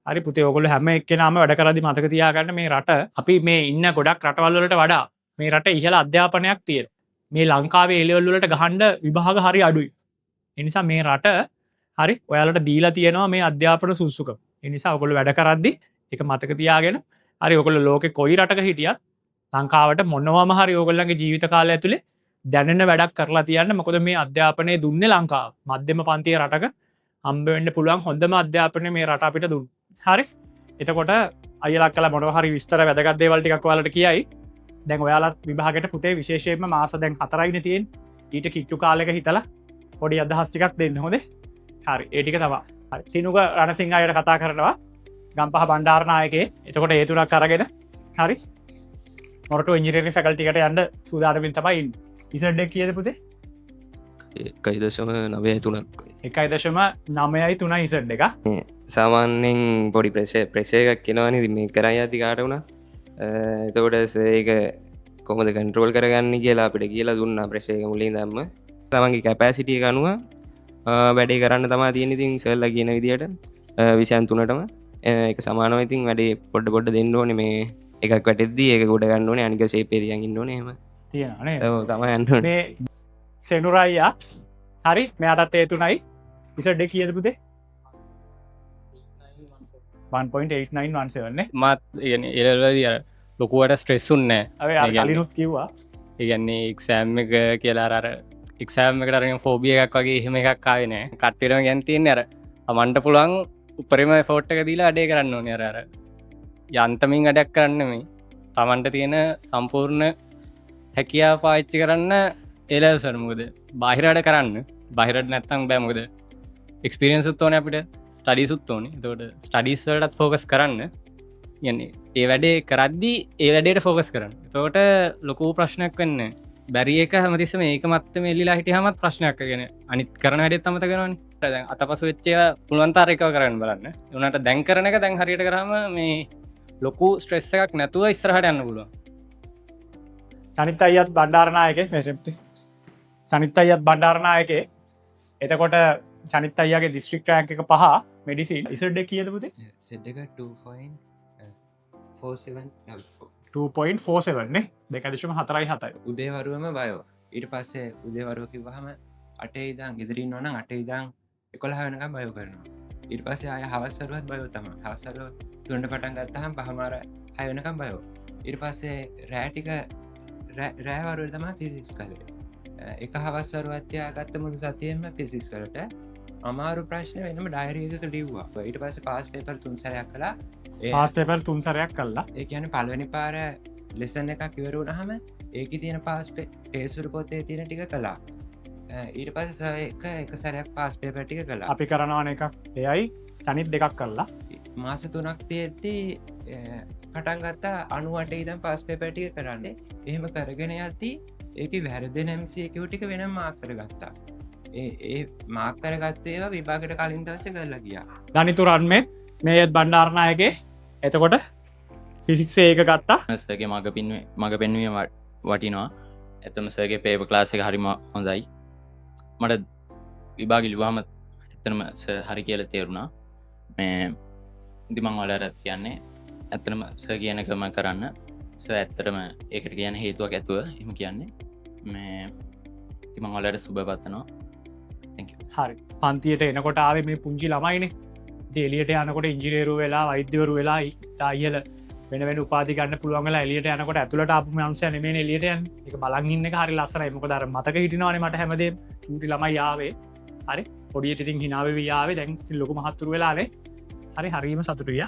හරි පුතේ ඔයගොල්ලෝ හැම එක්කෙනාම වැඩ කරද්දි මතක තියාගන්න මේ රට අපි මේ ඉන්න ගොඩක් රටවල් වලට වඩා මේ රට ඉහළ අධ්‍යාපනයක් තියෙනවා. මේ ලංකාවේ A level වලට ගහන්න විභාග හරි අඩුයි. ඒ නිසා මේ රට හරි ඔයාලට දීලා තියෙනවා මේ අධ්‍යාපන සුසුකම. ඒ නිසා ඔයගොල්ලෝ වැඩ කරද්දි ඒක මතක තියාගෙන හරි ඔයගොල්ලෝ ලෝකේ කොයි රටක හිටියත් ලංකාවට මොනවම හරි ඔයගොල්ලන්ගේ ජීවිත කාලය ඇතුලේ දැනෙන වැඩක් කරලා තියන්න. මොකද මේ අධ්‍යාපනය දුන්නේ ලංකාව. මධ්‍යම පන්තියේ රටක හම්බ වෙන්න පුළුවන් හොඳම අධ්‍යාපනය මේ රට අපිට දුන්න. හරි එතකොට අයියලක් කලා මොනව හරි විස්තර වැදගත් දේවල් ටිකක් ඔයාලට කියයි. දැන් ඔයාලත් විභාගයට පුතේ විශේෂයෙන්ම මාස දැන් 4යිනේ තියෙන්නේ. ඊට කිට්ටු කාලෙක හිතලා පොඩි අදහස් ටිකක් දෙන්න හොඳේ. හරි ඒ ටික තමයි. හරි තිනුක රණසිංහ අයියට කතා කරනවා. ගම්පහ බණ්ඩාරනායකේ. එතකොට ඒ තුනක් අරගෙන හරි මොරටු ඉංජිනේරින් ෆැකල්ටි එකට යන්න සූදානමින් තමයි ඉන්නේ. ඉසඩ් එක කීයද පුතේ? 1.93 1.9 ඉසඩ් එක. සාමාන්‍යෙන් පොඩි ප්‍රශය එකක් කෙනවනි මේ කරයි ඇති කාට වුණ එතකොට ඒක කොමද කන්ට්‍රෝල් කරගන්න කියලා අපිට කියලා දුන්න ප්‍රශයක මුලින් දම්ම තමන්ගේ කැපෑසිටිය ගනුව වැඩේ කරන්න තමා තියෙන ඉතින් සල්ල කියන විදියට විෂයන් තුනටම එක සමානව ඉතින් වැඩේ පොඩ්ඩ දෙන්න ඕනේ මේ එකක් වැටෙද්දී ඒක ගොඩ ගන්න ඕනේ අනික ශේපේ තියන් ඉන්න ඕනේ එහෙම තියෙනනේ තමයි යන්න මේ සෙනුරයියා හරි මෙයාටත් ඒ තුනයි ඉසඩ් එක කීයද පුතේ? 1.8917 මත් එරල්වදී අර ලොකුවට ස්ට්‍රෙස්සුන්නෑ කලිනුත් කිව්වා ඒගන්නේ එක්සෑම් එක කියලා අර එක්සෑම් එකට අරෙන් ෆෝබිය එකක් වගේ එහෙම එකක් කායනෑ කට්ටරම ගැන්තියෙන් අර අමන්ට පුළුවන් උපරිම ෆෝට් එක දීලා අඩේ කරන්න ඕන අර යන්තමින් අඩක් කරන්න මේ තමන්ට තියෙන සම්පූර්ණ හැකියා පාච්චි කරන්න එලසරමුකද බාහිරට කරන්න බහිරට නැත්තම් බෑමකද එක්ස්පිරියන්සුත් ඕන අපිට ස්ටඩිසුත් ඕන තෝට ස්ටඩිස්වලටත් ෆෝකස් කරන්න යන්නේ ඒ වැඩේ කරද්දී ඒ වැඩේට ෆෝකස් කරන්න තෝට ලොකූ ප්‍රශ්නයක් වන්න බැරි එක හමතිස්සම ඒක මත්තම එල්ලිලා හිට හමත් ප්‍රශ්නයක් ගෙන අනිත් කරන වැඩත් අමත කරන අත පසු වෙච්චය පුළුවන්තාරයකව කරන්න බලන්න උනට දැන් කරන එක දැන් හරියට කරම මේ ලොකු ස්ට්‍රෙස්ස එකක් නැතුව ඉස්රහට යන්න පුළුවන් සනිත් අයත් බණ්ඩාරනායක මෙසප්ති සනිත් අයත් බණ්ඩාරනායක එතකොට චනිත් අයගේ දිස්ත්‍රික් රෑන්ක එක පහ මෙඩිසින් ඉසඩ් එක කියද පුතේ? සෙඩ් එක 2.47 නේ 2.47 උදේවරුවම බයෝ ඊට පස්සේ උදේවරුව කිව්වහම 8 ඉඳන් ගෙදරින් ඉන්නවනම් 8 ඉඳන් 11 වෙනකම් බයෝ කරනවා ඊට පස්සේ ආය හවස්වරුවත් බයෝ තමයි හවස්වරුව 3ට පටන් ගත්තාම පහමාර 6 වෙනකම් බයෝ ඊට පස්සේ රෑ ටික රෑවරුවේ තමයි ෆිසික්ස් කරේ එක හවස්වරුවත් තියාගත්ත මුළු සතියෙම ෆිසික්ස් වලට අමාරු ප්‍රශ්න වෙනම ඩයරියක ලිව්වා ඊට පස්සේ පාස් පේපර් 3 සැරයක් කළා පාස් පේපර් 3 සැරයක් කළා ඒ කියන්නේ පළවෙනි පාර ලෙසන් එකක් ඉවර වුණාම ඒකේ තියෙන පාස් ටෙස්ට් වල පොතේ තියෙන ටික කළා ඊට පස්සේ එක සැරයක් පාස් පේපර් ටික කළා අපි කරනවන එකක් එයයි සනිත් දෙකක් කළා මාස 3ක් තියෙද්දී පටන් ගත්තා 98 ඉඳන් පාස් පේපර් ටික කරන්නේ එහෙම කරගෙන යද්දී ඒකේ වැරදෙන MCQ ටික වෙනම මාක් කරගත්තා ඒ මාක් කරගත්තේ ඒවා විභාගයට කලින් දවසේ කරලා ගියා දනිතුරන් මේත් බණ්ඩාරනායකේ එතකොට ෆිසික්ස් ඒක ගත්තා සගේ මග පෙන්වීම වටිනවා ඇතම සගේ පේප ක්ලාස එක හරිම හොඳයි මට විභාගිලිවාම එතනම හරි කියල තේරුණා මේ ඉදිමං වලරත් කියන්නේ ඇත්තනම ස කියනකම කරන්න ඇත්තරම ඒකට කියන හේතුවක් ඇතුව එම කියන්නේ මේ තිමං වලට සුභපත්තනවා හරි පන්තියට එනකොට ආවේ මේ පුංචි ළමයිනේ එලියට යනකොට ඉංජිනේරු වෙලා වෛද්‍යවරු වෙලා ඉතායිල වෙන උපාදි ගන්න පුළුවන්ගල එලියට යනකොට ඇතුලට අප මංසය නෙමේ එලියට යන එක බලන් ඉන්න හරි ලස්සර මොක දර මතක හිටිනවාන මට හැමදේ චූටි ළමයි යාවේ හරි පොඩියට ඉතින් හිනාව යාවේ දැන් ලොක මහත්තුර වෙලානේ හරි හරිම සතුටුය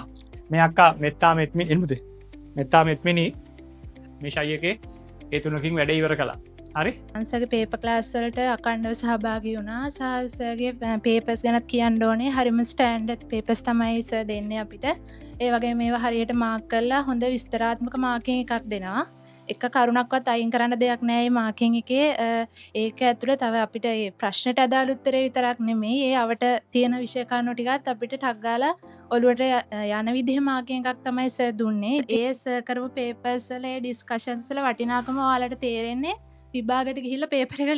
මේ අක්කා මෙත්තා මෙත්ම එමුදේ මෙත්තා මෙත්මනි මේ ශයකේ ඒතුනකින් වැඩ ඉවර කලා හරි අන්සගේ පේප ක්ලාස්වලට අකණ්ඩව සහභාගි වුණා සහසගේ පේපස් ගැනත් කියන්න ඕනේ හරිම ස්ටෑන්ඩ් පේපස් තමයිස දෙන්න අපිට ඒ වගේ මේ හරියට මාක් කරලා හොඳ විස්තරාත්මක මාකින් එකක් දෙනවා එක කරුණක්වත් අයින් කරන්න දෙයක් නෑ මාකින් එකේ ඒක ඇතුළ තව අපිට ඒ ප්‍රශ්නට අදාළුත්තරේ විතරක් නෙමේ ඒ අවට තියෙන විෂයකාරණු ටිකත් අපිට ටක්ගාල ඔළුවට යන විදිහ මාකින් එකක් තමයි ස දුන්නේ ඒ කරපු පේපර්ස්වල ඩිස්කෂන්ස්ල වටිනාකම ඔයාලට තේරෙන්නේ විභාගට ගිහිල්ල පේපර එක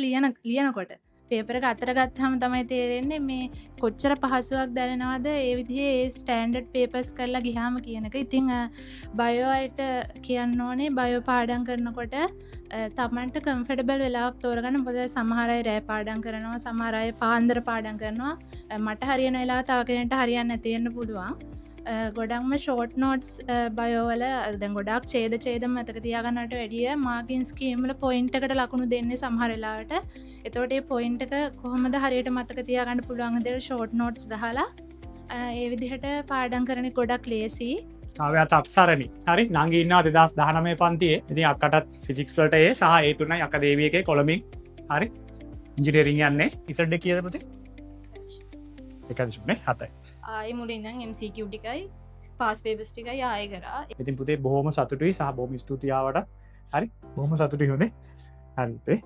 ලියනකොට පේපර අතර ගත්හම තමයි තේරෙන්නේ මේ කොච්චර පහසුවක් දැනෙනවාද ඒ විදිහේ ස්ටෑන්ඩඩ් පේපස් කරලා ගිහාම කියනක. ඉතිං බයෝ අයට කියන්න ඕනේ බයෝ පාඩන් කරනකොට තමන්ට කම්ෆටබල් වෙලාක් තෝරගන්න. මොකද සමහර අය රෑ පාඩම් කරනවා, සමහර අය පාන්දර පාඩම් කරනවා. මට හරියන වෙලාව තව කෙනෙක්ට හරියන්න නැති වෙන්න පුළුවන්. ගොඩක්ම ෂෝට් නෝට්ස් බයෝවල දැන් ගොඩක් ඡේද මතක තියාගන්නට වැඩිය මාකින් ස්කීම් වල පොයින්ට් එකට ලකුණු දෙන්නේ සමහර වෙලාවට. එතකොට මේ පොයින්ට් එක කොහොමද හරියට මතක තියාගන්න පුළුවන් විදිහට ෂෝට් නෝට්ස් ගහලා ඒ විදිහට පාඩම් කරන්නේ ගොඩක් ලේසි. කාව්‍යත් අක්සරණි. හරි නංගි ඉන්නවා 2019 පන්තියේ. ඉතින් අක්කටත් ෆිසික්ස් වලට ඒ සහ ඒ තුනයි අක්ක දේවී එකේ කොළඹින්. හරි. ඉංජිනේරින් යන්නේ. ඉසඩ් එක කීයද පුතේ? 1.7. ආය මුලින්දන් MCQ ටිකයි පාස් පේපස් ටිකයි ආය කරා. ඉතින් පුතේ බොහොම සතුටුයි සහ බොහොම ස්තුතියි ආවට. හරි. බොහොම සතුටුයි හොඳේ. හරි පුතේ.